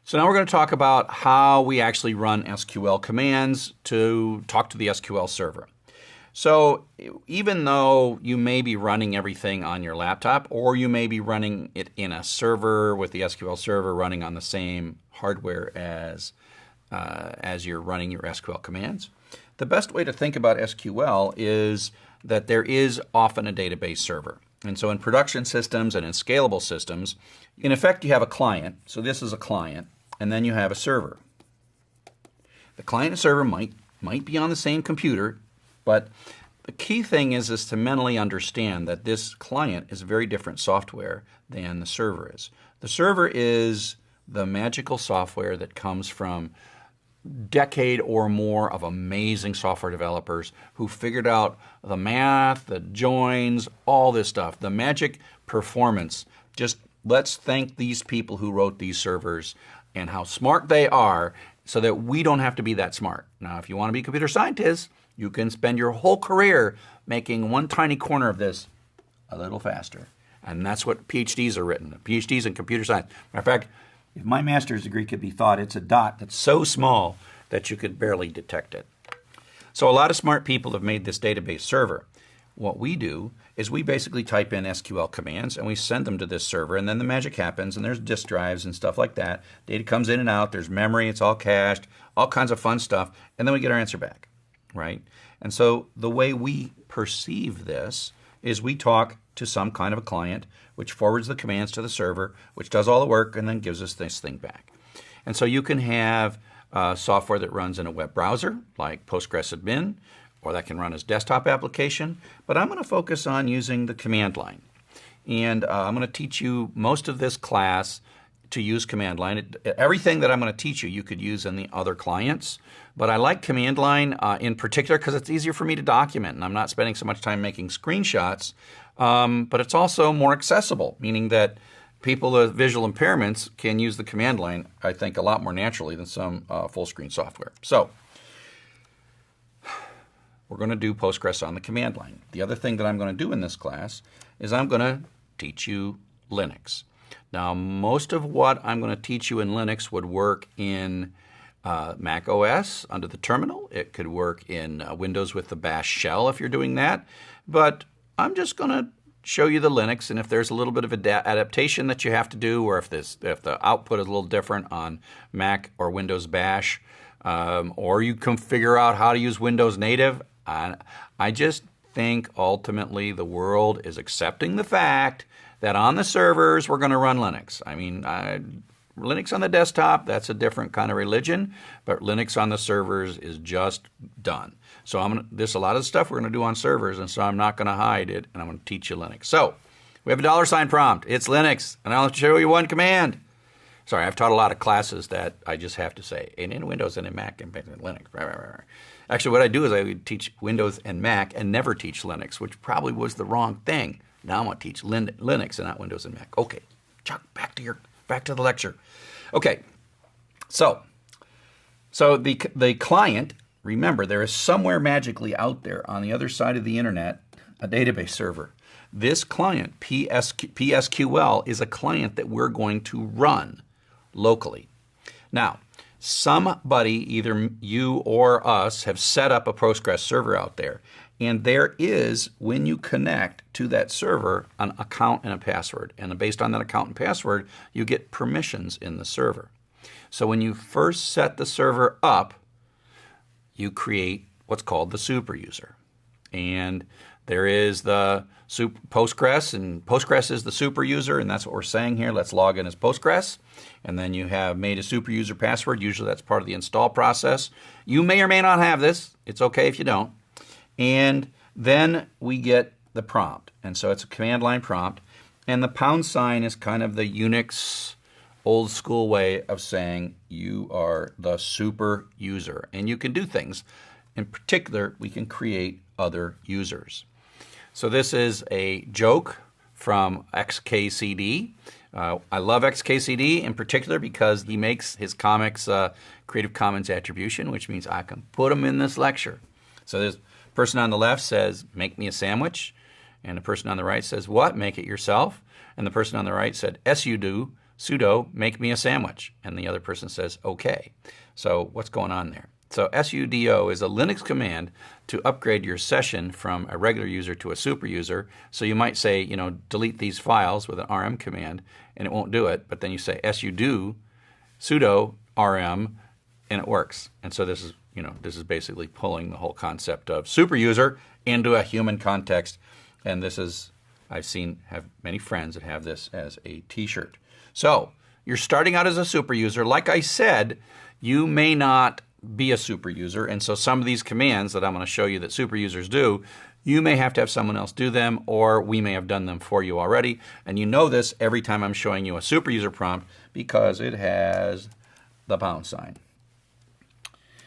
So now we're going to talk about how we actually run SQL commands to talk to the SQL server. So even though you may be running everything on your laptop, or you may be running it in a server with the SQL server running on the same hardware as you're running your SQL commands, the best way to think about SQL is that there is often a database server. And so in production systems and in scalable systems, in effect you have a client. So this is a client. And then you have a server. The client and server might be on the same computer, but the key thing is to mentally understand that this client is very different software than the server is. The server is the magical software that comes from decade or more of amazing software developers who figured out the math, the joins, all this stuff, the magic performance. Just let's thank these people who wrote these servers and how smart they are so that we don't have to be that smart. Now, if you want to be a computer scientist, you can spend your whole career making one tiny corner of this a little faster. And that's what PhDs are written, PhDs in computer science. Matter of fact, if my master's degree could be thought, it's a dot that's so small that you could barely detect it. So a lot of smart people have made this database server. What we do is we basically type in SQL commands and we send them to this server, and then the magic happens, and there's disk drives and stuff like that. Data comes in and out, there's memory, it's all cached, all kinds of fun stuff, and then we get our answer back, right? And so the way we perceive this is we talk to some kind of a client which forwards the commands to the server, which does all the work, and then gives us this thing back. And so you can have software that runs in a web browser like PostgreSQL, or that can run as desktop application, but I'm going to focus on using the command line. And I'm going to teach you most of this class to use command line. Everything that I'm going to teach you, you could use in the other clients, but I like command line in particular because it's easier for me to document, and I'm not spending so much time making screenshots, but it's also more accessible, meaning that people with visual impairments can use the command line, I think, a lot more naturally than some full-screen software. So we're going to do Postgres on the command line. The other thing that I'm going to do in this class is I'm going to teach you Linux. Now, most of what I'm going to teach you in Linux would work in Mac OS under the terminal. It could work in Windows with the bash shell if you're doing that. But I'm just going to show you the Linux, and if there's a little bit of adaptation that you have to do, or if the output is a little different on Mac or Windows bash, or you can figure out how to use Windows native, I just think ultimately the world is accepting the fact that on the servers we're going to run Linux. I mean, Linux on the desktop, that's a different kind of religion, but Linux on the servers is just done. So there's a lot of stuff we're going to do on servers, and so I'm not going to hide it, and I'm going to teach you Linux. So we have a $sign prompt. It's Linux, and I'll show you one command. Sorry, I've taught a lot of classes that I just have to say, and in Windows and in Mac and Linux. Actually, what I do is I would teach Windows and Mac and never teach Linux, which probably was the wrong thing. Now I'm going to teach Linux and not Windows and Mac. Okay, Chuck, back to the lecture. Okay, so the client, remember, there is somewhere magically out there on the other side of the internet a database server. This client, PSQL, is a client that we're going to run locally. Now, somebody, either you or us, have set up a Postgres server out there. And there is, when you connect to that server, an account and a password. And based on that account and password, you get permissions in the server. So when you first set the server up, you create what's called the super user. And there is the Postgres, and Postgres is the super user, and that's what we're saying here. Let's log in as Postgres. And then you have made a super user password. Usually that's part of the install process. You may or may not have this. It's okay if you don't. And then we get the prompt. And so it's a command line prompt. And the # is kind of the Unix old school way of saying you are the super user. And you can do things. In particular, we can create other users. So this is a joke from XKCD. I love XKCD in particular because he makes his comics Creative Commons attribution, which means I can put them in this lecture. So there's a person on the left says, make me a sandwich. And the person on the right says, what? Make it yourself. And the person on the right said, yes, you do. sudo make me a sandwich, and the other person says okay. So what's going on there? So sudo is a Linux command to upgrade your session from a regular user to a super user. So you might say, delete these files with an rm command, and it won't do it. But then you say sudo rm, and it works. And so this is basically pulling the whole concept of super user into a human context. And this is, have many friends that have this as a T-shirt. So you're starting out as a super user. Like I said, you may not be a super user, and so some of these commands that I'm going to show you that super users do, you may have to have someone else do them, or we may have done them for you already. And you know this every time I'm showing you a super user prompt because it has the pound sign.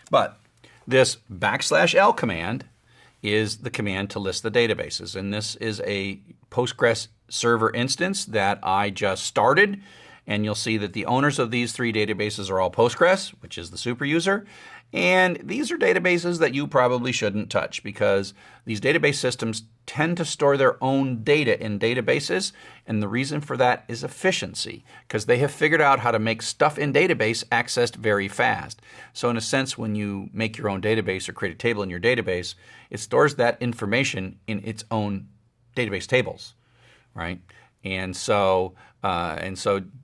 But this \l command is the command to list the databases, and this is a Postgres server instance that I just started. And you'll see that the owners of these 3 databases are all Postgres, which is the super user. And these are databases that you probably shouldn't touch because these database systems tend to store their own data in databases. And the reason for that is efficiency, because they have figured out how to make stuff in database accessed very fast. So in a sense, when you make your own database or create a table in your database, it stores that information in its own database tables, right? And so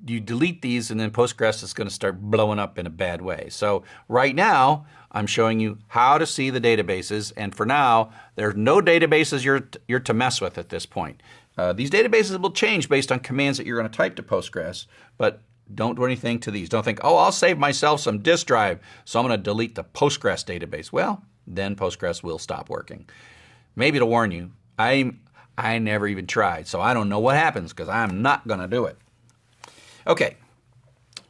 you delete these, and then Postgres is going to start blowing up in a bad way. So right now, I'm showing you how to see the databases, and for now, there's no databases you're to mess with at this point. These databases will change based on commands that you're going to type to Postgres, but don't do anything to these. Don't think, oh, I'll save myself some disk drive, so I'm going to delete the Postgres database. Well, then Postgres will stop working. Maybe to warn you, I never even tried, so I don't know what happens because I'm not going to do it. Okay,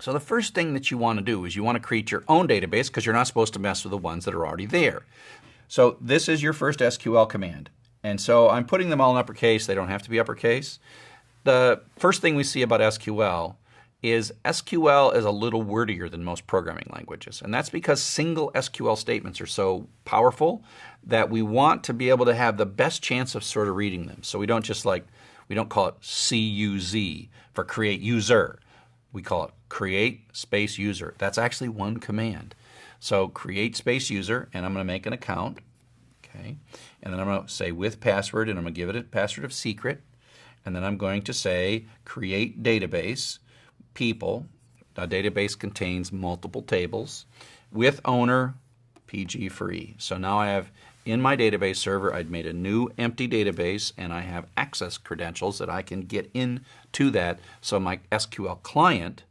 so the first thing that you want to do is you want to create your own database because you're not supposed to mess with the ones that are already there. So this is your first SQL command. And so I'm putting them all in uppercase. They don't have to be uppercase. The first thing we see about SQL is a little wordier than most programming languages. And that's because single SQL statements are so powerful that we want to be able to have the best chance of sort of reading them. So we don't call it CUZ for create user. We call it create space user. That's actually one command. So create space user, and I'm going to make an account. Okay. And then I'm going to say with password, and I'm going to give it a password of secret. And then I'm going to say create database. People, a database contains multiple tables, with owner, PG free. So now I have in my database server, I'd made a new empty database, and I have access credentials that I can get into that. So my SQL client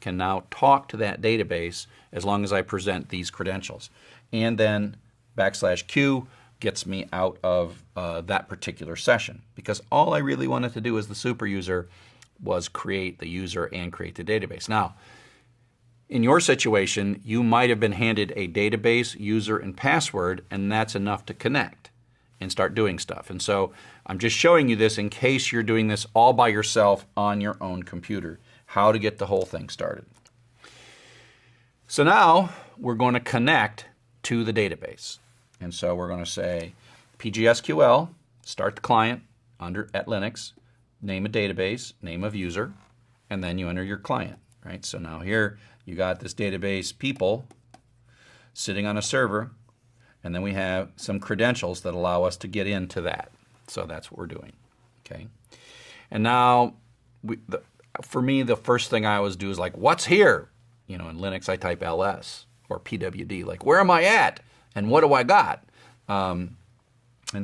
can now talk to that database as long as I present these credentials. And then \Q gets me out of that particular session, because all I really wanted to do as the super user was create the user and create the database. Now, in your situation, you might have been handed a database, user, and password, and that's enough to connect and start doing stuff. And so I'm just showing you this in case you're doing this all by yourself on your own computer, how to get the whole thing started. So now we're going to connect to the database. And so we're going to say PGSQL, start the client at Linux, name a database, name of user, and then you enter your client, right? So now here you got this database people sitting on a server, and then we have some credentials that allow us to get into that. So that's what we're doing, okay? And now, for me, the first thing I always do is like, what's here? You know, in Linux, I type ls or pwd, like, where am I at? And what do I got? And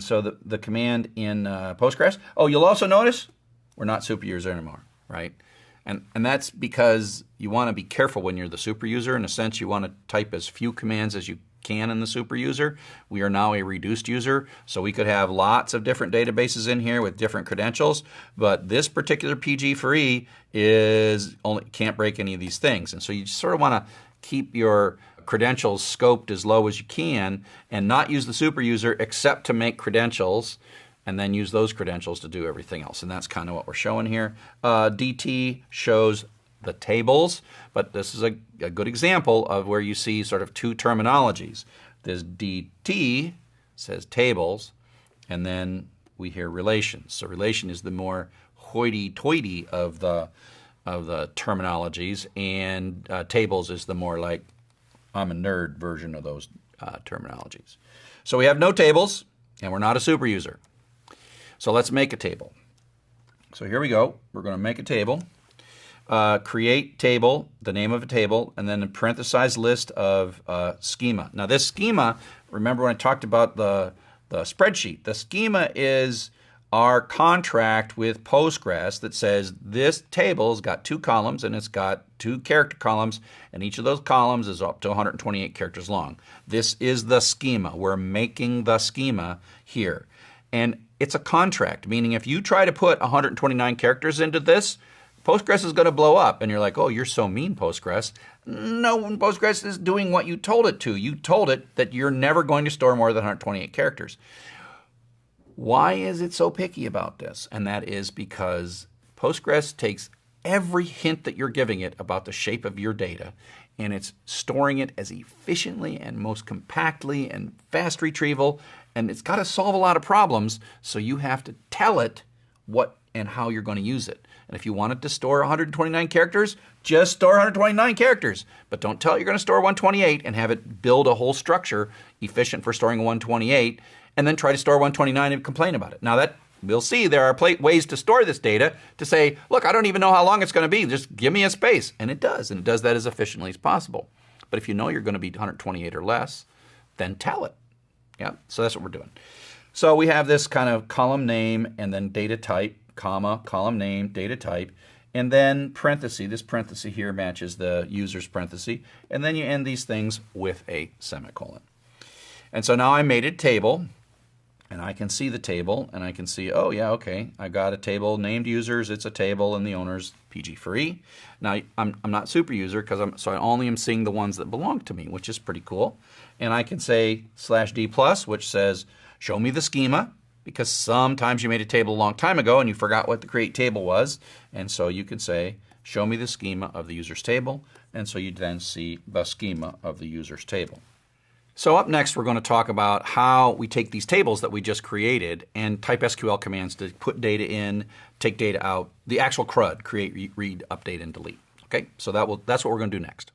so the command in Postgres, oh, you'll also notice we're not super user anymore, right? And that's because you want to be careful when you're the super user. In a sense, you want to type as few commands as you can in the super user. We are now a reduced user, so we could have lots of different databases in here with different credentials, but this particular PG free can't break any of these things. And so you sort of want to keep your credentials scoped as low as you can and not use the super user except to make credentials, and then use those credentials to do everything else. And that's kind of what we're showing here. DT shows the tables, but this is a good example of where you see sort of two terminologies. This DT says tables, and then we hear relations. So relation is the more hoity-toity of the terminologies, and tables is the more like I'm a nerd version of those terminologies. So we have no tables, and we're not a super user. So let's make a table. So here we go. We're going to make a table. Create table, the name of a table, and then a parenthesized list of schema. Now this schema, remember when I talked about the spreadsheet, the schema is our contract with Postgres that says this table's got 2 columns and it's got 2 character columns, and each of those columns is up to 128 characters long. This is the schema. We're making the schema here. And it's a contract, meaning if you try to put 129 characters into this, Postgres is going to blow up. And you're like, oh, you're so mean, Postgres. No, Postgres is doing what you told it to. You told it that you're never going to store more than 128 characters. Why is it so picky about this? And that is because Postgres takes every hint that you're giving it about the shape of your data, and it's storing it as efficiently and most compactly and fast retrieval, and it's got to solve a lot of problems, so you have to tell it what and how you're going to use it. And if you want it to store 129 characters, just store 129 characters. But don't tell it you're going to store 128 and have it build a whole structure efficient for storing 128, and then try to store 129 and complain about it. Now that we'll see there are ways to store this data to say, look, I don't even know how long it's going to be. Just give me a space. And it does that as efficiently as possible. But if you know you're going to be 128 or less, then tell it. Yeah, so that's what we're doing. So we have this kind of column name and then data type, comma, column name, data type, and then parenthesis. This parenthesis here matches the user's parenthesis. And then you end these things with a semicolon. And so now I made a table. And I can see the table, and I can see, oh yeah, okay, I got a table named users, it's a table, and the owner's PG for E. Now, I'm not super user, so I only am seeing the ones that belong to me, which is pretty cool. And I can say /D+, which says, show me the schema, because sometimes you made a table a long time ago and you forgot what the create table was. And so you can say, show me the schema of the user's table, and so you then see the schema of the user's table. So up next, we're going to talk about how we take these tables that we just created and type SQL commands to put data in, take data out, the actual CRUD, create, read, update, and delete. Okay, so that's what we're going to do next.